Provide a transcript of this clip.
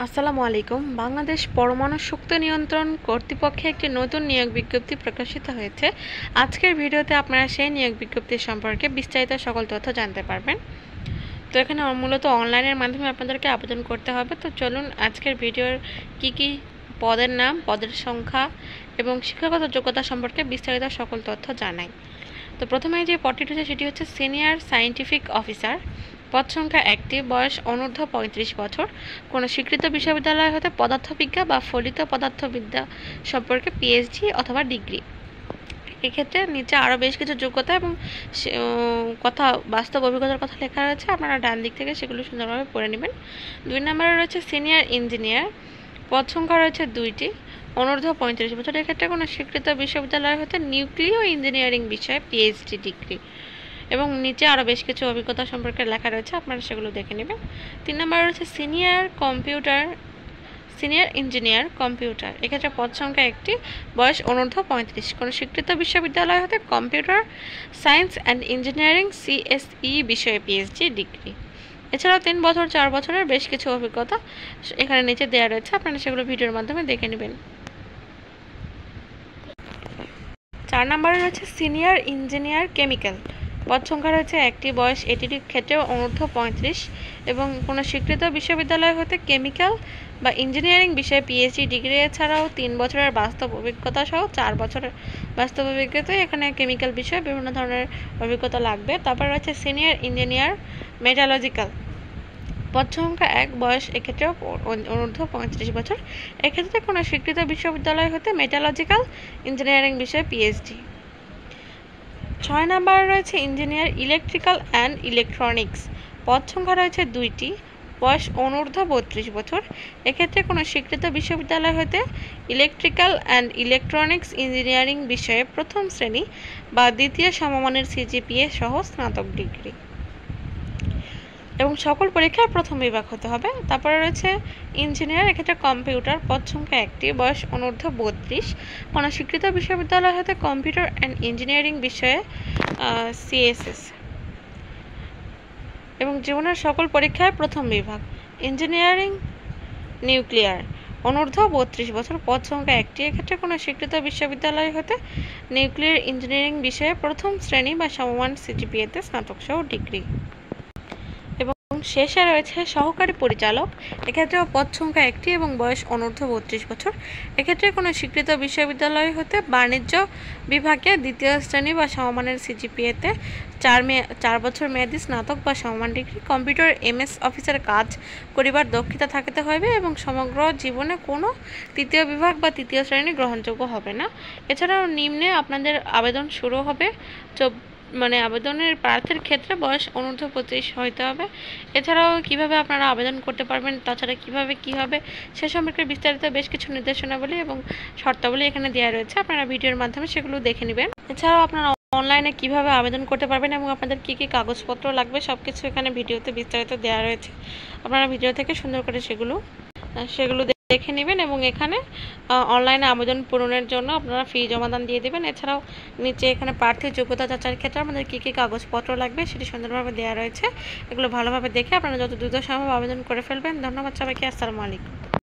আসসালামু আলাইকুম। বাংলাদেশ পরমাণু শক্তি নিয়ন্ত্রণ কর্তৃপক্ষে একটি নতুন নিয়োগ বিজ্ঞপ্তি প্রকাশিত হয়েছে। আজকের ভিডিওতে আপনারা সেই নিয়োগ বিজ্ঞপ্তি সম্পর্কে বিস্তারিত সকল তথ্য জানতে পারবেন। তো এখানে মূলত অনলাইনের মাধ্যমে আপনাদেরকে আবেদন করতে হবে। তো চলুন আজকের ভিডিওর কি পদের নাম, পদের সংখ্যা এবং শিক্ষাগত যোগ্যতা সম্পর্কে বিস্তারিত সকল তথ্য জানাই। তো প্রথমে যে পদটি রয়েছে সেটি হচ্ছে সিনিয়র সায়েন্টিফিক অফিসার। পদ সংখ্যা 1টি, বয়স অনূর্ধ্ব 35 বছর, কোনো স্বীকৃত বিশ্ববিদ্যালয় হতে পদার্থবিজ্ঞান বা ফলিত পদার্থবিদ্যা সম্পর্কে পিএইচডি অথবা ডিগ্রি। এক্ষেত্রে নিচে আরও বেশ কিছু যোগ্যতা এবং কথা বাস্তব অভিজ্ঞতার কথা লেখা রয়েছে, আপনারা ডান দিক থেকে সেগুলো সুন্দরভাবে পড়ে নেবেন। 2 নম্বরে রয়েছে সিনিয়র ইঞ্জিনিয়ার। পদ সংখ্যা রয়েছে 2টি, অনূর্ধ্ব 35 বছর। এক্ষেত্রে কোনো স্বীকৃত বিশ্ববিদ্যালয় হতে নিউক্লিয় ইঞ্জিনিয়ারিং বিষয়ে পিএইচডি ডিগ্রি এবং নিচে আরও বেশ কিছু অভিজ্ঞতা সম্পর্কে লেখা রয়েছে, আপনারা সেগুলো দেখে নেবেন। 3 নম্বরে রয়েছে সিনিয়র ইঞ্জিনিয়ার কম্পিউটার। এক্ষেত্রে পদ সংখ্যা 1টি, বয়স অনূর্ধ্ব 35, কোনো স্বীকৃত বিশ্ববিদ্যালয় হতে computer science and engineering CSE বিষয়ে পিএইচডি ডিগ্রি। এছাড়াও 3 বছর 4 বছরের বেশ কিছু অভিজ্ঞতা এখানে নিচে দেওয়া রয়েছে, আপনারা সেগুলো ভিডিওর মাধ্যমে দেখে নেবেন। 4 নম্বরে রয়েছে সিনিয়র ইঞ্জিনিয়ার কেমিক্যাল। পদ সংখ্যা রয়েছে 1টি, বয়স এটির ক্ষেত্রেও অনূর্ধ্ব 35 এবং কোনো স্বীকৃত বিশ্ববিদ্যালয় হতে কেমিক্যাল বা ইঞ্জিনিয়ারিং বিষয়ে পিএইচডি ডিগ্রি। এছাড়াও 3 বছরের বাস্তব অভিজ্ঞতা সহ 4 বছরের বাস্তব অভিজ্ঞতা। এখানে কেমিক্যাল বিষয়ে বিভিন্ন ধরনের অভিজ্ঞতা লাগবে। তারপর রয়েছে সিনিয়র ইঞ্জিনিয়ার মেটালজিক্যাল। পদ সংখ্যা 1, বয়স এক্ষেত্রেও অনূর্ধ্ব 35 বছর। এক্ষেত্রে কোনো স্বীকৃত বিশ্ববিদ্যালয় হতে মেটালজিক্যাল ইঞ্জিনিয়ারিং বিষয়ে পিএইচডি। 6 নম্বরে রয়েছে ইঞ্জিনিয়ার ইলেকট্রিক্যাল অ্যান্ড ইলেকট্রনিক্স। পদ সংখ্যা রয়েছে 2টি, বয়স অনূর্ধ্ব 32 বছর। এক্ষেত্রে কোনো স্বীকৃত বিশ্ববিদ্যালয় হতে ইলেকট্রিক্যাল অ্যান্ড ইলেকট্রনিক্স ইঞ্জিনিয়ারিং বিষয়ে প্রথম শ্রেণী বা দ্বিতীয় সমমানের সিজিপিএ সহ স্নাতক ডিগ্রি এবং সকল পরীক্ষায় প্রথম বিভাগ হতে হবে। তারপরে রয়েছে ইঞ্জিনিয়ার, এক্ষেত্রে কম্পিউটার। পদ সংখ্যা 1টি, বয়স অনূর্ধ্ব 32, কোনো স্বীকৃত বিশ্ববিদ্যালয় হতে কম্পিউটার অ্যান্ড ইঞ্জিনিয়ারিং বিষয়ে সিএসএস এবং জীবনের সকল পরীক্ষায় প্রথম বিভাগ। ইঞ্জিনিয়ারিং নিউক্লিয়ার, অনূর্ধ্ব 32 বছর। পদ সংখ্যা 1টি, এক্ষেত্রে কোনো স্বীকৃত বিশ্ববিদ্যালয় হতে নিউক্লিয়ার ইঞ্জিনিয়ারিং বিষয়ে প্রথম শ্রেণী বা সমমান সিজিপিএতে স্নাতক সহ ডিগ্রি। শেষে রয়েছে সহকারী পরিচালক। এক্ষেত্রেও পদ সংখ্যা 1টি এবং বয়স অনূর্ধ্ব 32 বছর। এক্ষেত্রে কোনো স্বীকৃত বিশ্ববিদ্যালয় হতে বাণিজ্য বিভাগে দ্বিতীয় শ্রেণী বা সমমানের সিজিপিএতে 4 বছর মেয়াদী স্নাতক বা সমমান ডিগ্রি। কম্পিউটার এমএস অফিসের কাজ করিবার দক্ষতা থাকতে হবে এবং সমগ্র জীবনে কোনো তৃতীয় বিভাগ বা তৃতীয় শ্রেণী গ্রহণযোগ্য হবে না। এছাড়াও নিম্নে আপনাদের আবেদন শুরু হবে আবেদনের প্রার্থীর ক্ষেত্রে বয়স অনূর্ধ্ব 25 হইতে হবে। এছাড়াও কিভাবে আপনারা আবেদন করতে পারবেন, তাছাড়া কিভাবে কি হবে সে সম্পর্কে বিস্তারিত বেশ কিছু নির্দেশনাবলী এবং শর্তাবলী এখানে দেওয়া রয়েছে, আপনারা ভিডিওর মাধ্যমে সেগুলো দেখে নেবেন। এছাড়াও আপনারা অনলাইনে কিভাবে আবেদন করতে পারবেন এবং আপনাদের কি কাগজপত্র লাগবে সব কিছু এখানে ভিডিওতে বিস্তারিত দেওয়া রয়েছে, আপনারা ভিডিও থেকে সুন্দর করে সেগুলো দেখে নেবেন এবং এখানে অনলাইনে আবেদন পূরণের জন্য আপনারা ফি জমাদান দিয়ে দেবেন। এছাড়াও নিচে এখানে প্রার্থীর যোগ্যতা যাচাইয়ের ক্ষেত্রে আমাদের কী কাগজপত্র লাগবে সেটি সুন্দরভাবে দেওয়া রয়েছে, এগুলো ভালোভাবে দেখে আপনারা যত দ্রুত সম্ভব আবেদন করে ফেলবেন। ধন্যবাদ সবাইকে। আসসালামু আলাইকুম।